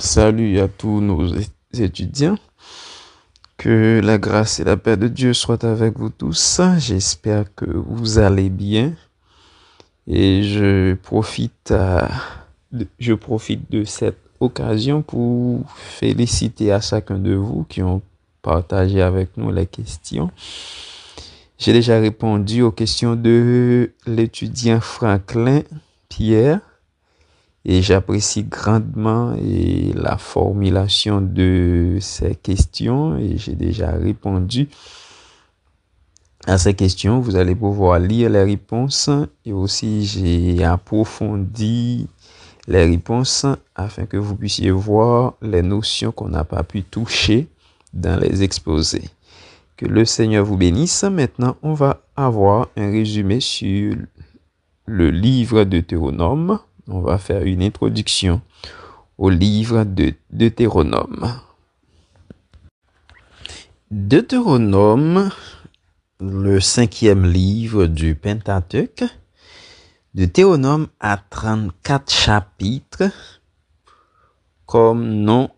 Salut à tous nos étudiants. Que la grâce et la paix de Dieu soient avec vous tous. J'espère que vous allez bien. Et je profite de cette occasion pour féliciter à chacun de vous qui ont partagé avec nous les questions. J'ai déjà répondu aux questions de l'étudiant Franklin Pierre. Et j'apprécie grandement la formulation de ces questions et j'ai déjà répondu à ces questions. Vous allez pouvoir lire les réponses et aussi j'ai approfondi les réponses afin que vous puissiez voir les notions qu'on n'a pas pu toucher dans les exposés. Que le Seigneur vous bénisse. Maintenant, on va avoir un résumé sur le livre de Deutéronome. On va faire une introduction au livre de Deutéronome. Deutéronome, le 5e livre du Pentateuque. Deutéronome a 34 chapitres, comme nom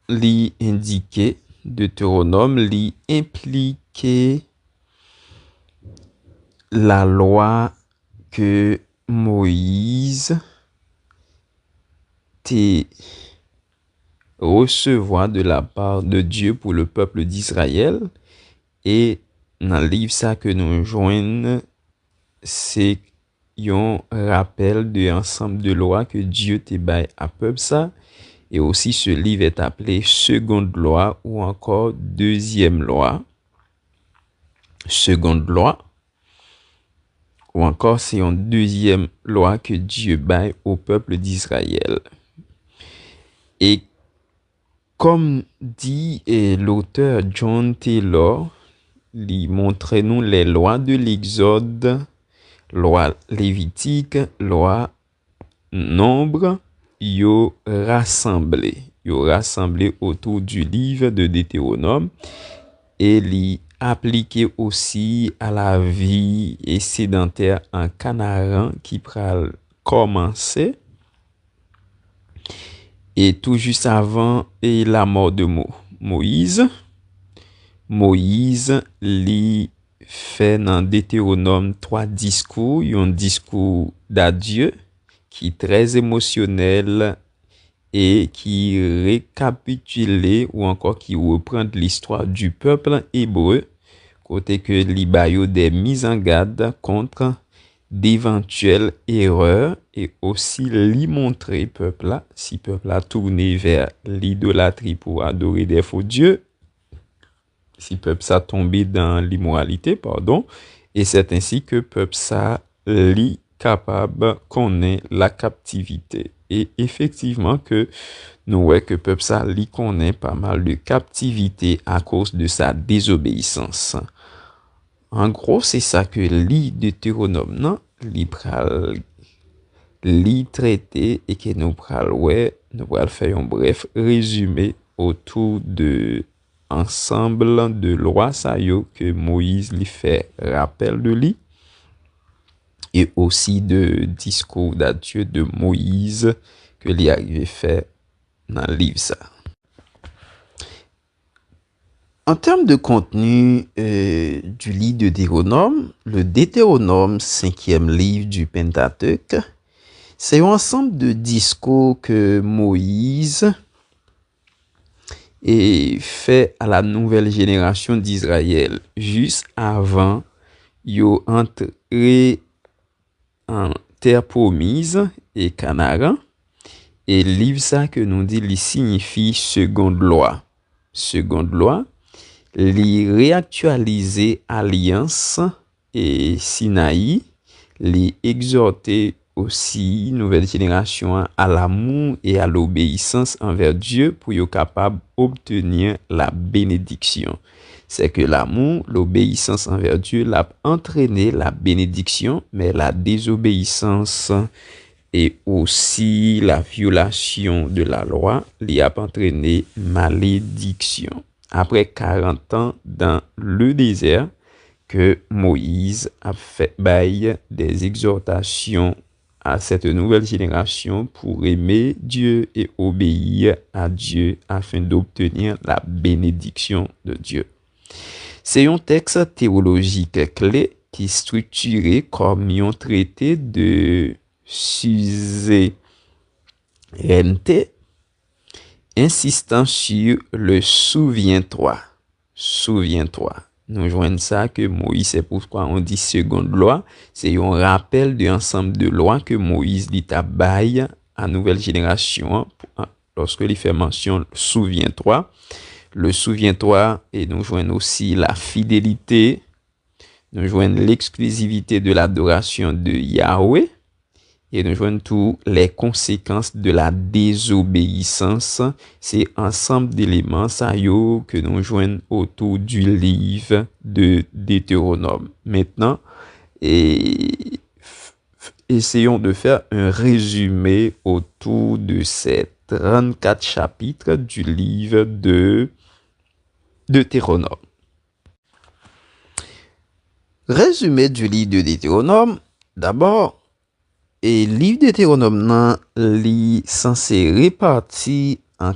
l'y indiqué. Deutéronome l'y impliqué la loi que Moïse te recevoir de la part de Dieu pour le peuple d'Israël. Et dans le livre ça que nous joignons, c'est un rappel de ensemble de lois que Dieu te baille à peuple ça. Et aussi ce livre est appelé seconde loi ou encore deuxième loi. Seconde loi. Ou encore, c'est une deuxième loi que Dieu baille au peuple d'Israël. Et comme dit l'auteur John Taylor, il montre nous les lois de l'Exode, loi lévitique, loi nombre, yo rassemblé autour du livre de Deutéronome et l'y appliqué aussi à la vie sédentaire en Canaan qui pral commencer et tout juste avant la mort de Moïse. Moïse li fait dans Deutéronome 3 discours, un discours d'adieu qui est très émotionnel et qui récapitule ou encore qui reprend l'histoire du peuple hébreu, côté que li bayo des mises en garde contre d'éventuelles erreurs et aussi li montrer peuple là, si peuple a tourné vers l'idolâtrie pour adorer des faux dieux, si peuple ça tombé dans l'immoralité, et c'est ainsi que peuple ça li capable connaît la captivité. Et effectivement que nous voyons que peuple ça li connaît pas mal de captivité à cause de sa désobéissance. En gros, c'est ça que li Deutéronome non, li pral li traité et que nous pral faire un bref résumé autour de ensemble de lois ça yo que Moïse lui fait rappel de lui et aussi de discours d'adieu de Moïse que lui arrivé fait dans le livre ça. En termes de contenu du livre de Deutéronome, le Deutéronome, 5e livre du Pentateuque, c'est un ensemble de discours que Moïse fait à la nouvelle génération d'Israël, juste avant yo entrer en terre promise et Canaan. Et livre ça que nous dit, il signifie seconde loi. Seconde loi, li réactualiser alliance et Sinaï, li exhorter aussi nouvelle génération à l'amour et à l'obéissance envers Dieu pour être capable d'obtenir la bénédiction. C'est que l'amour, l'obéissance envers Dieu l'a entraîné la bénédiction, mais la désobéissance et aussi la violation de la loi lui a entraîné malédiction. Après 40 ans dans le désert, que Moïse a fait bail des exhortations à cette nouvelle génération pour aimer Dieu et obéir à Dieu afin d'obtenir la bénédiction de Dieu. C'est un texte théologique clé qui est structuré comme un traité de suzeraineté insistant sur le souviens-toi. Souviens-toi. Nous joignons ça que Moïse, c'est pourquoi on dit seconde loi. C'est un rappel de l'ensemble de lois que Moïse dit à bail à nouvelle génération lorsque il fait mention souviens-toi. Le souviens-toi et nous joignons aussi la fidélité. Nous joignons l'exclusivité de l'adoration de Yahweh. Et nous joignons tous les conséquences de la désobéissance. C'est ensemble d'éléments ça que nous joignons autour du livre de Deutéronome. Maintenant, essayons de faire un résumé autour de ces 34 chapitres du livre de Deutéronome. Résumé du livre de Deutéronome, d'abord, et le livre de Deutéronome est censé réparti en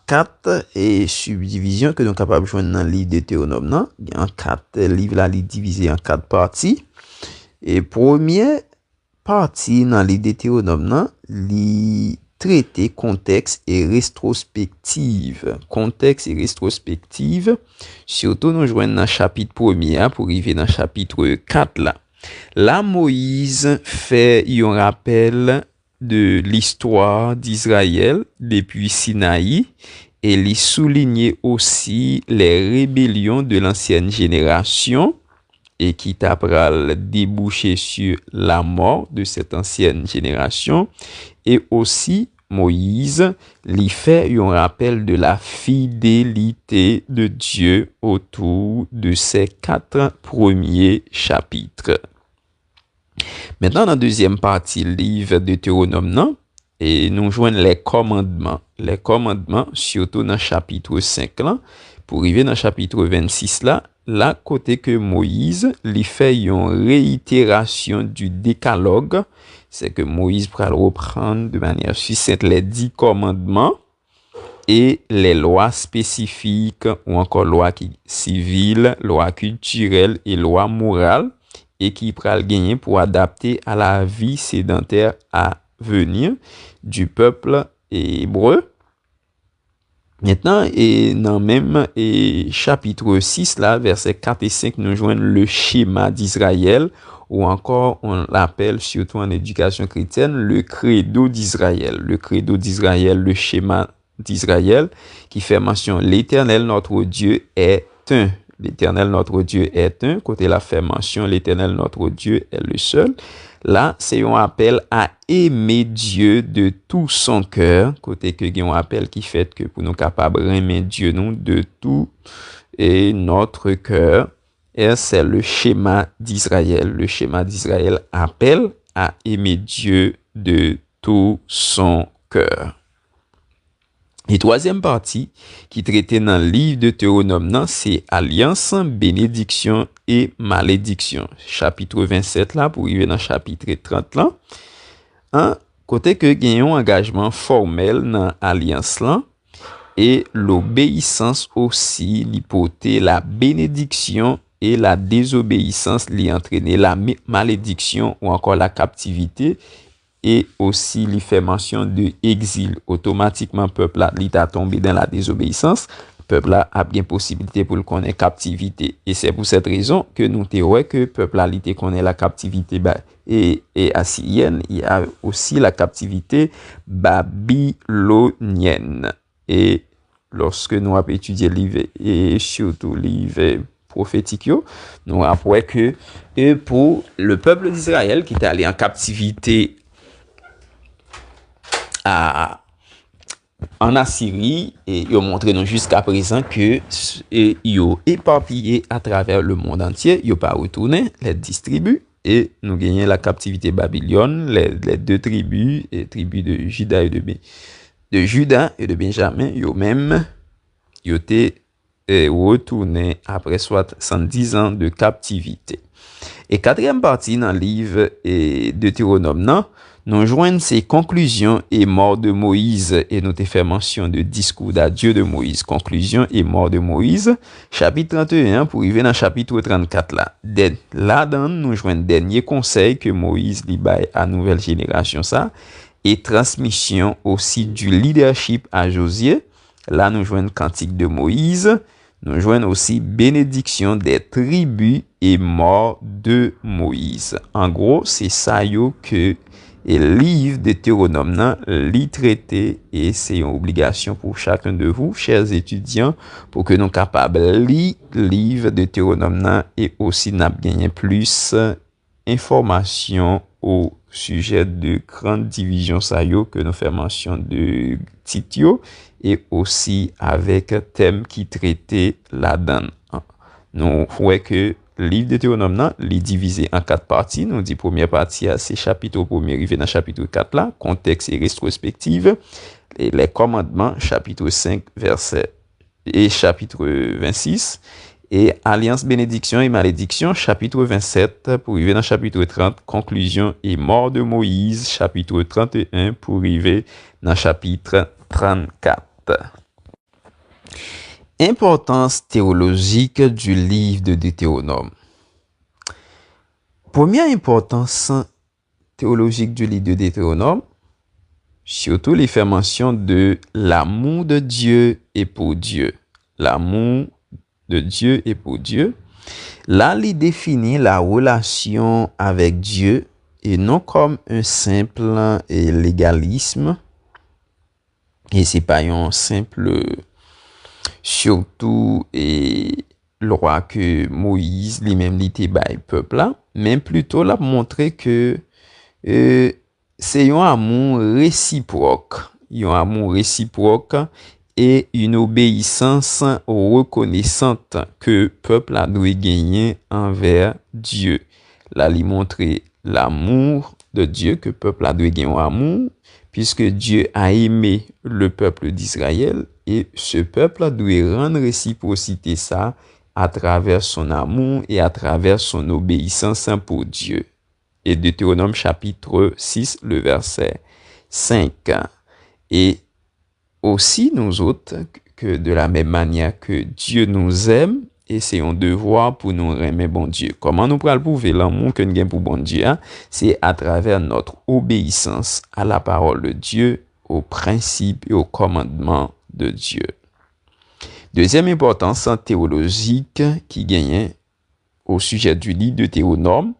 quatre et subdivisions que nous sommes capables de joindre dans le livre de Deutéronome. Il y a quatre livres là, divisés en quatre parties. Et première partie dans le livre de Deutéronome, il traité contexte et rétrospective. Contexte et rétrospective, surtout nous joignons dans le chapitre 1er pour arriver dans le chapitre 4 là. Là, Moïse fait un rappel de l'histoire d'Israël depuis Sinaï et il souligne aussi les rébellions de l'ancienne génération et qui t'apprend déboucher sur la mort de cette ancienne génération. Et aussi, Moïse lui fait un rappel de la fidélité de Dieu autour de ces 4 premiers chapitres. Maintenant, dans la deuxième partie, le livre de Deutéronome, et nous joignons les commandements. Les commandements, surtout dans le chapitre 5, là, pour arriver dans le chapitre 26, là, côté que Moïse lui fait une réitération du décalogue, c'est que Moïse pourra reprendre de manière succincte les 10 commandements et les lois spécifiques ou encore lois civiles, lois culturelles et lois morales et qui pourra le gagner pour adapter à la vie sédentaire à venir du peuple hébreu. Maintenant, et dans même chapitre 6, là, versets 4 et 5, nous joignons le schéma d'Israël, ou encore on l'appelle, surtout en éducation chrétienne, le credo d'Israël. Le credo d'Israël, le schéma d'Israël, qui fait mention, l'Éternel notre Dieu est un. L'Éternel notre Dieu est un. Côté la fait mention, l'Éternel notre Dieu est le seul. Là, c'est un appel à aimer Dieu de tout son cœur. Côté que il y a un appel qui fait que pour nous capables d'aimer Dieu nous de tout et notre cœur. Et c'est le schéma d'Israël. Le schéma d'Israël appelle à aimer Dieu de tout son cœur. Et troisième partie qui traitait dans le livre de Deutéronome, c'est alliance, bénédiction et malédiction. Chapitre 27 là, pour arriver dans le chapitre 30 là. Côté que gagnons engagement formel dans alliance là et l'obéissance aussi, l'hypothèse, la bénédiction et la désobéissance li entraîner la malédiction ou encore la captivité. Et aussi, il fait mention de exil. Automatiquement, peuple là, il a tombé dans la désobéissance. Peuple là a bien possibilité pour le connaître captivité. Et c'est pour cette raison que nous théorisons que peuple là, il connaît la captivité et assyrienne. Il y a aussi la captivité babylonienne. Et lorsque nous avons étudié le livre et surtout le livre prophétique, nous apprenons que pour le peuple d'Israël qui est allé en captivité en Assyrie, et ils ont montré nous jusqu'à présent que ils ont éparpillé à travers le monde entier, ils n'ont pas retourné les 10 tribus et nous gagnons la captivité babylone, les 2 tribus, les tribus de Juda et de Benjamin, ils ont même été retourner après 70 ans de captivité. Et quatrième partie dans le livre de Deutéronome, non, nous joignons ces conclusions et mort de Moïse, et nous te fait mention de discours d'adieu de Moïse. Conclusion et mort de Moïse, chapitre 31 pour arriver dans chapitre 34 là. Là-dedans, nous joignons dernier conseil que Moïse lui baille à nouvelle génération ça, et transmission aussi du leadership à Josué. Là, nous joignons cantique de Moïse. Nous joignons aussi bénédiction des tribus et mort de Moïse. En gros, c'est ça que le livre de Deutéronome li traité, et c'est une obligation pour chacun de vous, chers étudiants, pour que nous soyons capables de lire le livre de Deutéronome et aussi n'a gagné plus informations au sujet de grande division que nous faisons mention de Titio, et aussi avec thème qui traitait là-dedans. Nous voyons que le livre de Deutéronome est divisé en 4 parties. Nous dit première partie, c'est chapitre 1er, arrivé dans chapitre 4 là, contexte et rétrospective, et les commandements, chapitre 5, verset et chapitre 26, et alliance, bénédiction et malédiction, chapitre 27, pour arriver dans chapitre 30, conclusion et mort de Moïse, chapitre 31, pour arriver dans chapitre 34. Importance théologique du livre de Deutéronome. Première importance théologique du livre de Deutéronome, surtout les fait mention de l'amour de Dieu et pour Dieu. L'amour de Dieu et pour Dieu. Là, il définit la relation avec Dieu et non comme un simple légalisme. Et c'est pas un simple, surtout, et le roi que Moïse lui-même l'était bail peuple là, mais plutôt l'a montré que c'est un amour réciproque, et une obéissance reconnaissante que peuple a dû gagner envers Dieu. Là, il montrer l'amour de Dieu, que peuple a dû gagner amour, puisque Dieu a aimé le peuple d'Israël, et ce peuple a dû rendre réciprocité ça à travers son amour et à travers son obéissance pour Dieu. Et Deutéronome chapitre 6, le verset 5. Et aussi nous autres, que de la même manière que Dieu nous aime, et c'est un devoir pour nous aimer bon Dieu. Comment nous pouvons prouver l'amour que nous avons pour bon Dieu? C'est à travers notre obéissance à la parole de Dieu, aux principes et aux commandements de Dieu. Deuxième importance théologique qui gagne au sujet du livre de Deutéronome,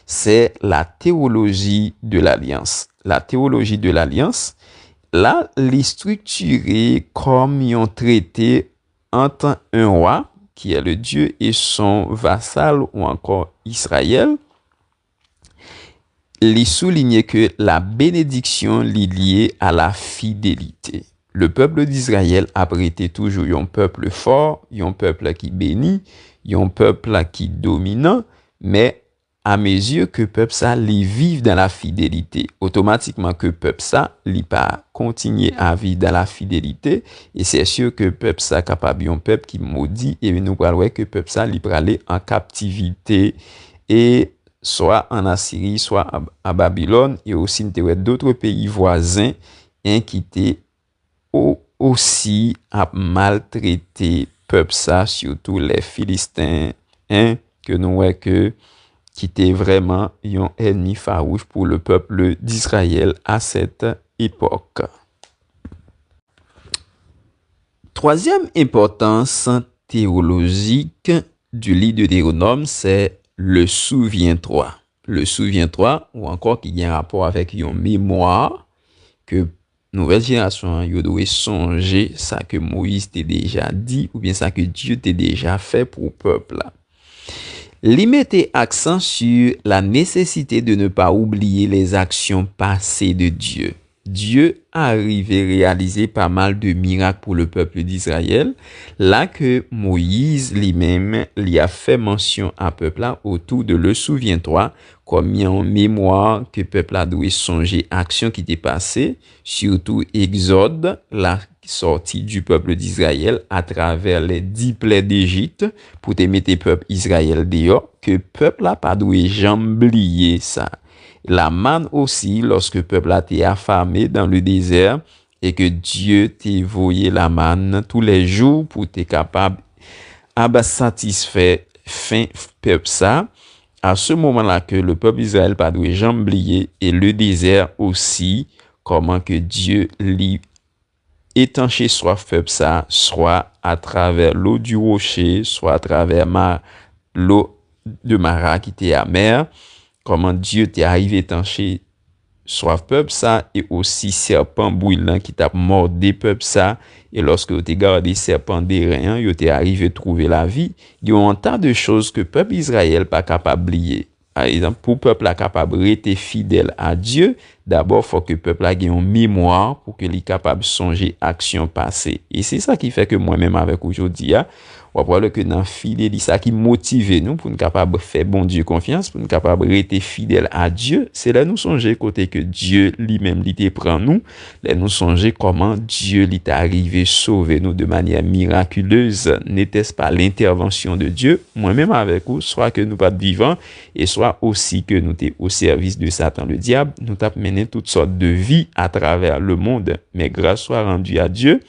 c'est la théologie de l'alliance. La théologie de l'alliance, là, les structurée comme un traité entre un roi, qui est le Dieu, et son vassal ou encore Israël. Les souligner que la bénédiction est liée à la fidélité. Le peuple d'Israël a été toujours un peuple fort, un peuple qui bénit, un peuple qui dominant, mais à mesure que le peuple ça les vive dans la fidélité, automatiquement que le peuple ça li pas continuer à vivre dans la fidélité, et c'est sûr que le peuple ça capable un peuple qui maudit, et nous parlons que le peuple ça li aller en captivité, et soit en Assyrie, soit à Babylone, et aussi d'autres pays voisins qui étaient aussi à maltraiter peuple ça, surtout les Philistins, que nous voyons que qui était vraiment un ennemi farouche pour le peuple d'Israël à cette époque. Troisième importance théologique du livre de Deutéronome, c'est le souviens-toi. Le souviens-toi, ou encore qui a un rapport avec une mémoire que nouvelle génération doit songer ça que Moïse t'a déjà dit, ou bien ça que Dieu t'a déjà fait pour le peuple là. Il mettait accent sur la nécessité de ne pas oublier les actions passées de Dieu. Dieu a arrivé réaliser pas mal de miracles pour le peuple d'Israël, là que Moïse lui-même lui a fait mention à peuple là autour de le souviens-toi, comme en mémoire que peuple a dû songer action qui était passée, surtout Exode, là sorti du peuple d'Israël à travers les 10 plaies d'Égypte pour te mettre peuple Israël dehors, que peuple là pas doué jamais oublier ça. La manne aussi, lorsque peuple a été affamé dans le désert et que Dieu t'a voyé la manne tous les jours pour être capable à satisfaire fin peuple ça. À ce moment-là que le peuple d'Israël pas doué jamais oublier et le désert aussi, comment que Dieu lui étancher soif peuple ça, soit à travers l'eau du rocher, soit à travers l'eau de Mara qui était amère, comment Dieu t'est arrivé étancher soif peuple ça, et aussi serpent brûlant qui t'a mordé peuple ça, et lorsque tu gardé serpent des reins, tu t'es arrivé trouver la vie. Il y a un tas de choses que peuple Israël pas capable d'oublier. Par exemple, pour peuple la capable rester fidèle à Dieu, d'abord faut que peuple a une mémoire pour que il capable songer action passée. Et c'est ça qui fait que moi-même avec aujourd'hui, on va voir que dans fidélité ça qui motive nous pour nous capable faire bon Dieu confiance, pour nous capable rester fidèle à Dieu, c'est là nous songer côté que Dieu lui-même lui prend nous, là nous songer comment Dieu lui est arrivé sauver nous de manière miraculeuse. N'était-ce pas l'intervention de Dieu moi-même avec vous, soit que nous pas vivants et soit aussi que nous t'es au service de Satan le diable, nous t'a mené toutes sortes de vies à travers le monde, mais grâce soit rendue à Dieu.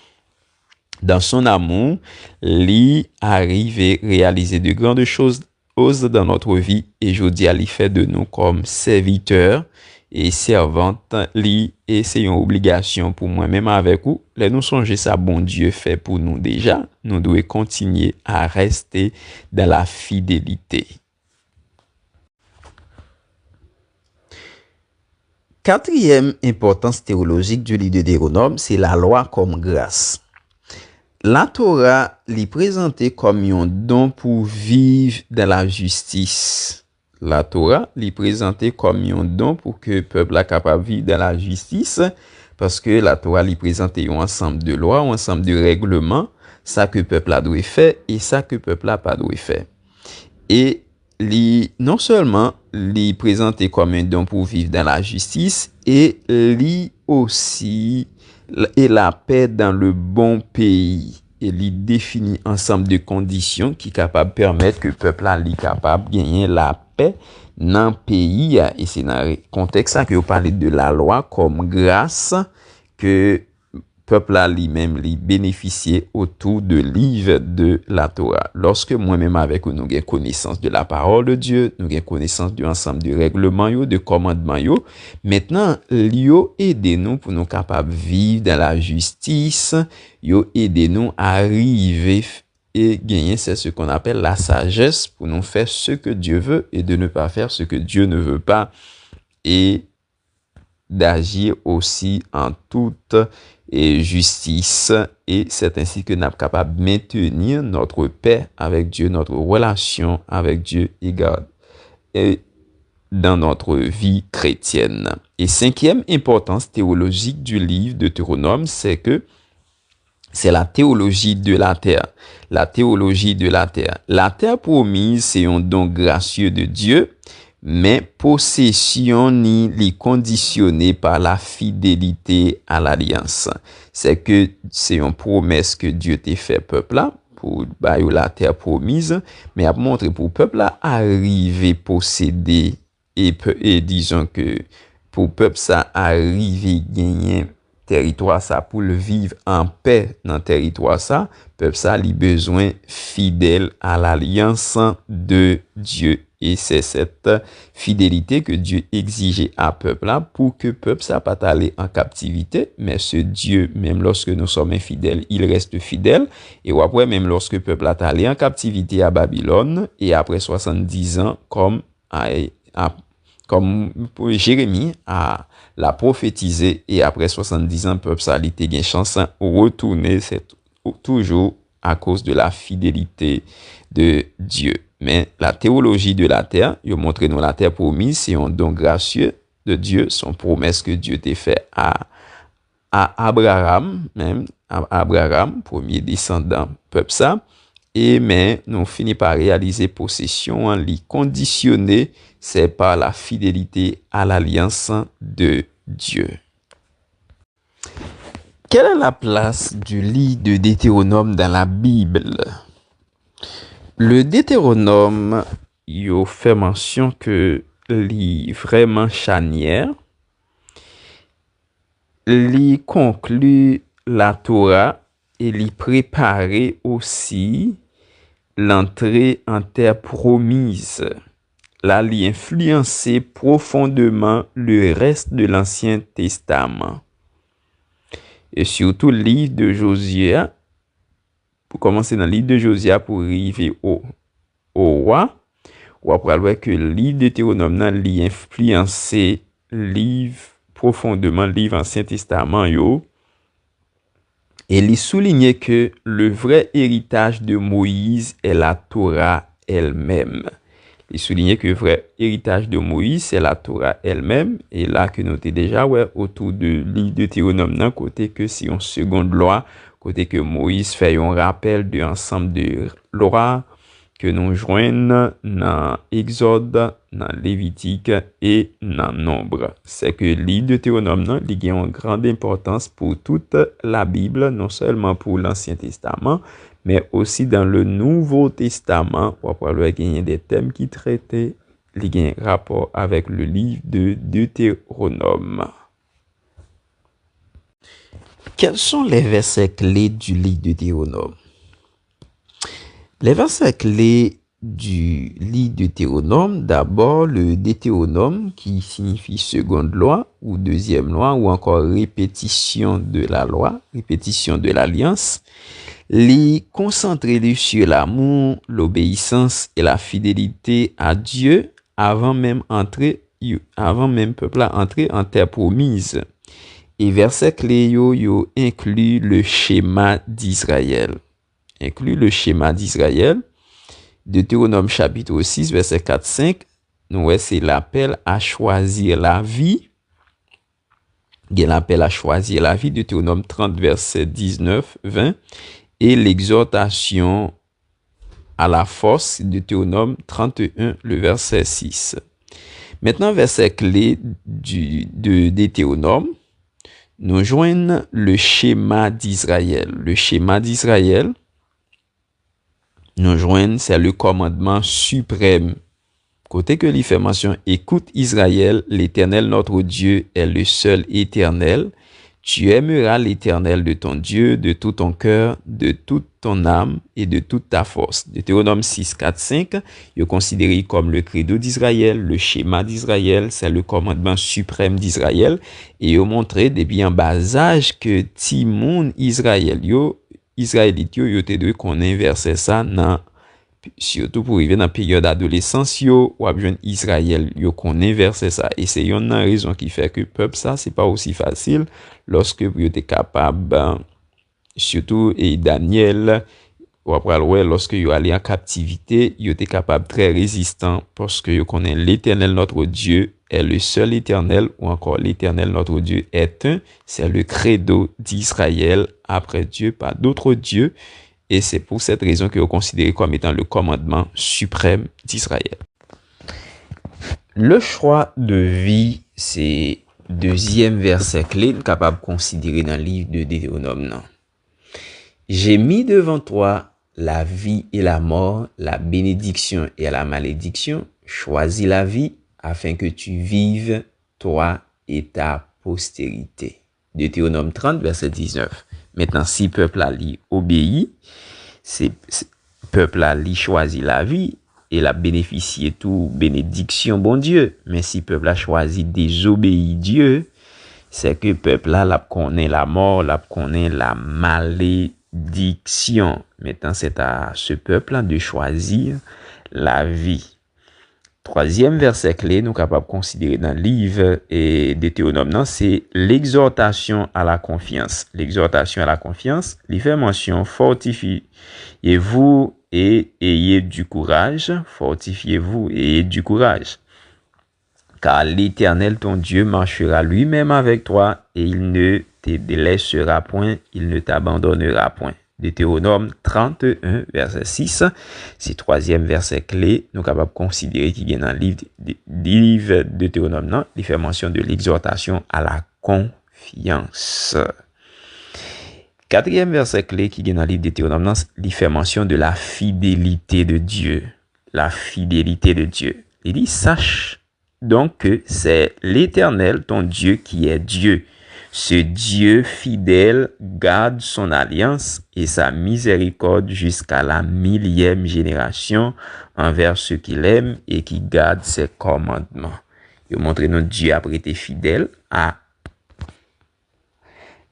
Dans son amour, lui arrive à réaliser de grandes choses dans notre vie et je dis à lui fait de nous comme serviteurs et servantes, lui et c'est une obligation pour moi même avec vous. Là nous songer ça bon Dieu fait pour nous déjà, nous devons continuer à rester dans la fidélité. Quatrième importance théologique du livre de Deutéronome, c'est la loi comme grâce. La Torah l'est présentée comme un don pour vivre dans la justice. La Torah l'est présentée comme un don pour que le peuple soit capable de vivre dans la justice, parce que la Torah l'est présentée un ensemble de lois, un ensemble de règlements, ça que le peuple a doit faire et ça que le peuple n'a pas doit faire. Et non seulement l'est présenté comme un don pour vivre dans la justice, et l'est aussi et la paix dans le bon pays. Et il définit ensemble de conditions qui sont capables de permettre que le peuple est capable de gagner la paix dans le pays. Et c'est dans le contexte que vous parlez de la loi comme grâce que le peuple lui-même bénéficier autour de livre de la Torah. Lorsque moi-même avec nous avons connaissance de la parole de Dieu, nous avons connaissance de l'ensemble de règlements, de commandements, maintenant, yo aide nous pour nous capables de vivre dans la justice, yo aide nous à arriver et gagner, c'est ce qu'on appelle la sagesse pour nous faire ce que Dieu veut et de ne pas faire ce que Dieu ne veut pas et d'agir aussi en toute justice et c'est ainsi que nous sommes capables de maintenir notre paix avec Dieu, notre relation avec Dieu et dans notre vie chrétienne. Et cinquième importance théologique du livre de Deutéronome, c'est que c'est la théologie de la terre. La théologie de la terre. La terre promise, c'est un don gracieux de Dieu, mais possession ni les conditionné par la fidélité à l'alliance. C'est que c'est une promesse que Dieu t'a fait peuple là pour la terre promise, mais à montrer pour peuple là arriver posséder et disons que pour peuple ça arriver gagner territoire ça pour le vivre en paix dans territoire ça, peuple ça a besoin fidèle à l'alliance de Dieu. Et c'est cette fidélité que Dieu exigeait à peuple là pour que peuple ça pas aller en captivité, mais ce Dieu, même lorsque nous sommes infidèles, il reste fidèle. Et après, même lorsque peuple a allé en captivité à Babylone, et après 70 ans, comme Jérémie a l'a prophétisé, et après 70 ans, peuple ça a été gain chance retourner, c'est toujours à cause de la fidélité de Dieu. Mais la théologie de la terre, il montre nous la terre promise, c'est un don gracieux de Dieu, son promesse que Dieu t'a fait à Abraham, même à Abraham, premier descendant peuple ça. Et mais nous finissons par réaliser possession en lui conditionné, c'est par la fidélité à l'alliance de Dieu. Quelle est la place du livre de Deutéronome dans la Bible? Le Deutéronome, il fait mention que li vraiment charnière, li conclut la Torah et li préparer aussi l'entrée en terre promise. Là, li influencer profondément le reste de l'Ancien Testament. Et surtout le livre de Josué, pour commencer dans le livre de Josué pour arriver au roi, ou après voir que le livre de Deutéronome li influencé livre profondément livre Ancien Testament yo, et il soulignait que le vrai héritage de Moïse est la Torah elle-même. Il soulignait que le vrai héritage de Moïse, c'est la Torah elle-même. Et là, que nous avons déjà autour de livre de Deutéronome, côté que c'est une seconde loi, côté que Moïse fait un rappel de l'ensemble de lois que nous joignons dans Exode, dans Lévitique et dans Nombre. C'est que le livre de Deutéronome, il a une grande importance pour toute la Bible, non seulement pour l'Ancien Testament, mais aussi dans le Nouveau Testament, on va gagner des thèmes qui traitaient les rapport avec le livre de Deutéronome. Quels sont les versets clés du livre de Deutéronome? Les versets clés du livre de Deutéronome, d'abord le Deutéronome qui signifie seconde loi ou deuxième loi ou encore répétition de la loi, répétition de l'alliance. Les concentrer sur l'amour, l'obéissance et la fidélité à Dieu avant même peuple à entrer en terre promise. Et verset clé yo inclut le schéma d'Israël. Inclut le schéma d'Israël. Deutéronome chapitre 6 verset 4-5. Nous c'est l'appel à choisir la vie. Il y a l'appel à choisir la vie. Deutéronome 30 verset 19-20. Et l'exhortation à la force, Deutéronome 31, le verset 6. Maintenant, verset clé de Deutéronome, nous joignons le schéma d'Israël. Le schéma d'Israël, nous joignons, c'est le commandement suprême. Côté que l'y fait mention, écoute Israël, l'Éternel notre Dieu est le seul éternel. Tu aimeras l'Éternel de ton Dieu, de tout ton cœur, de toute ton âme et de toute ta force. Deutéronome 6, 4, 5, est considéré comme le credo d'Israël, le schéma d'Israël, c'est le commandement suprême d'Israël. Et il a montré depuis un bas âge que Timoun Israël, Israélite, yo te dwe qu'on inverse ça dans surtout pour arriver dans la période d'adolescence, ou besoin Israël, qu'on inverse ça. Et c'est une raison qui fait que le peuple, ça, c'est pas aussi facile lorsque vous êtes capable, surtout, et Daniel, ou après, lorsque vous allez en captivité, vous êtes capable très résistant parce que vous connaissez l'Éternel, notre Dieu, est le seul éternel, ou encore l'Éternel, notre Dieu, est un. C'est le credo d'Israël. Après Dieu, pas d'autre Dieu. Et c'est pour cette raison que vous considérez comme étant le commandement suprême d'Israël. Le choix de vie, c'est deuxième verset clé capable de considérer dans le livre de Deutéronome. J'ai mis devant toi la vie et la mort, la bénédiction et la malédiction. Choisis la vie afin que tu vives, toi et ta postérité. Deutéronome 30, verset 19. Maintenant, si peuple a li obéi, c'est peuple a li choisi la vie et l'a bénéficié tout bénédiction bon Dieu. Mais si peuple a choisi désobéir Dieu, c'est que peuple a connaît la mort, l'a connaît la malédiction. Maintenant, c'est à ce peuple de choisir la vie. Troisième verset clé, nous sommes capables de considérer dans le livre et Deutéronome, c'est l'exhortation à la confiance. L'exhortation à la confiance, il fait mention, fortifiez-vous et ayez du courage. Fortifiez-vous et ayez du courage. Car l'Éternel, ton Dieu, marchera lui-même avec toi et il ne te délaissera point, il ne t'abandonnera point. Deutéronome 31, verset 6. C'est troisième verset clé. Nous sommes capables de considérer qu'il y a dans le livre de Deutéronome, il fait mention de l'exhortation à la confiance. Quatrième verset clé qui est dans le livre de Deutéronome, il fait mention de la fidélité de Dieu. La fidélité de Dieu. Il dit, sache donc que c'est l'Éternel, ton Dieu, qui est Dieu. Ce Dieu fidèle garde son alliance et sa miséricorde jusqu'à la 1000e génération envers ceux qu'il aime et qui gardent ses commandements. Il montre notre Dieu a été fidèle à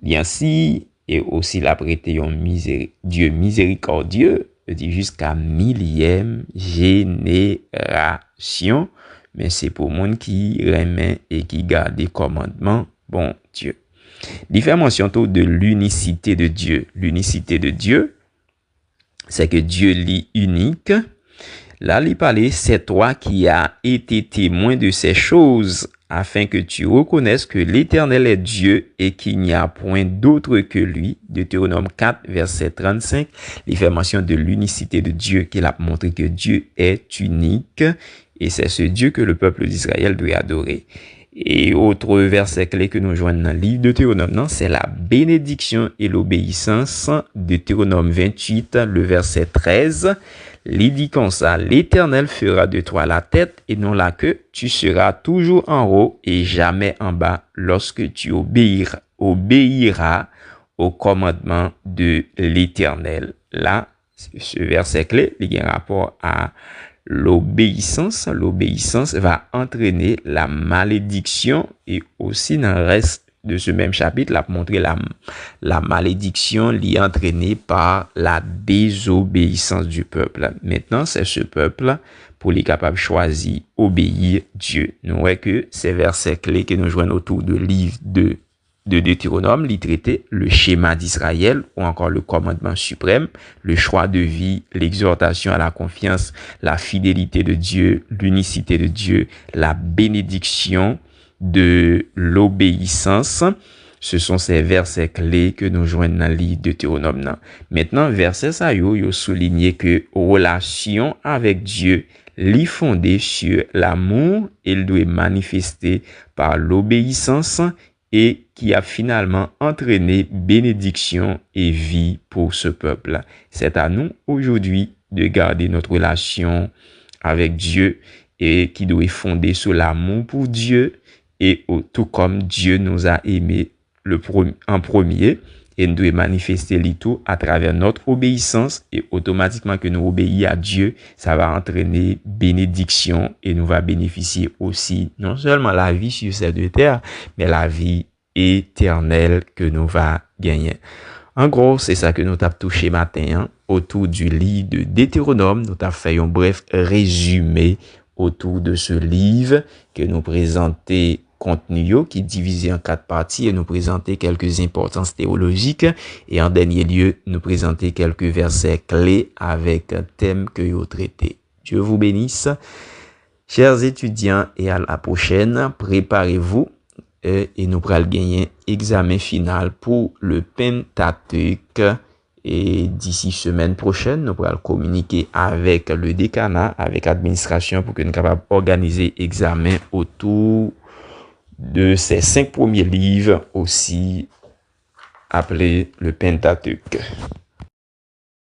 ainsi et aussi l'a prêté un Dieu miséricordieux, dit jusqu'à 1000e génération, mais c'est pour monde qui remet et qui garde les commandements, bon Dieu. Il fait mention de l'unicité de Dieu. L'unicité de Dieu, c'est que Dieu est unique. Là, il parlait, c'est toi qui as été témoin de ces choses, afin que tu reconnaisses que l'Éternel est Dieu et qu'il n'y a point d'autre que lui. Deutéronome 4, verset 35, il fait mention de l'unicité de Dieu, qu'il a montré que Dieu est unique et c'est ce Dieu que le peuple d'Israël doit adorer. Et autre verset clé que nous joignons dans le livre de Deutéronome, c'est la bénédiction et l'obéissance. Deutéronome 28, le verset 13. Il dit comme ça, l'Éternel fera de toi la tête et non la queue. Tu seras toujours en haut et jamais en bas lorsque tu obéiras au commandement de l'Éternel. Là, ce verset clé, il y a un rapport à l'obéissance. L'obéissance va entraîner la malédiction et aussi dans le reste de ce même chapitre, la montrer la malédiction liée entraînée par la désobéissance du peuple. Maintenant, c'est ce peuple pour les capables choisir obéir Dieu. Nous voyons que ces versets clés que nous joignons autour du livre de Deutéronome, il traitait le schéma d'Israël ou encore le commandement suprême, le choix de vie, l'exhortation à la confiance, la fidélité de Dieu, l'unicité de Dieu, la bénédiction de l'obéissance. Ce sont ces versets clés que nous joignons dans le livre de Deutéronome. Maintenant, verset ça yo souligné que relation avec Dieu li fondée sur l'amour, il doit manifester par l'obéissance et qui a finalement entraîné bénédiction et vie pour ce peuple. C'est à nous aujourd'hui de garder notre relation avec Dieu et qui doit être fondée sur l'amour pour Dieu et tout comme Dieu nous a aimés en premier et nous devons manifester les tout à travers notre obéissance et automatiquement que nous obéissons à Dieu, ça va entraîner bénédiction et nous va bénéficier aussi non seulement la vie sur cette terre, mais la vie éternelle que nous va gagner. En gros, c'est ça que nous avons touché matin autour du livre de Deutéronome. Nous avons fait un bref résumé autour de ce livre que nous présentons contenu qui est divisé en 4 parties et nous présenter quelques importances théologiques et en dernier lieu nous présenter quelques versets clés avec un thème que vous traitez. Dieu vous bénisse. Chers étudiants et à la prochaine, préparez-vous et nous pourrons gagner examen final pour le Pentateuque. Et d'ici semaine prochaine, nous pourrons communiquer avec le décanat, avec l'administration pour que nous soyons capables d'organiser examen autour de ces 5 premiers livres aussi appelés le Pentateuque.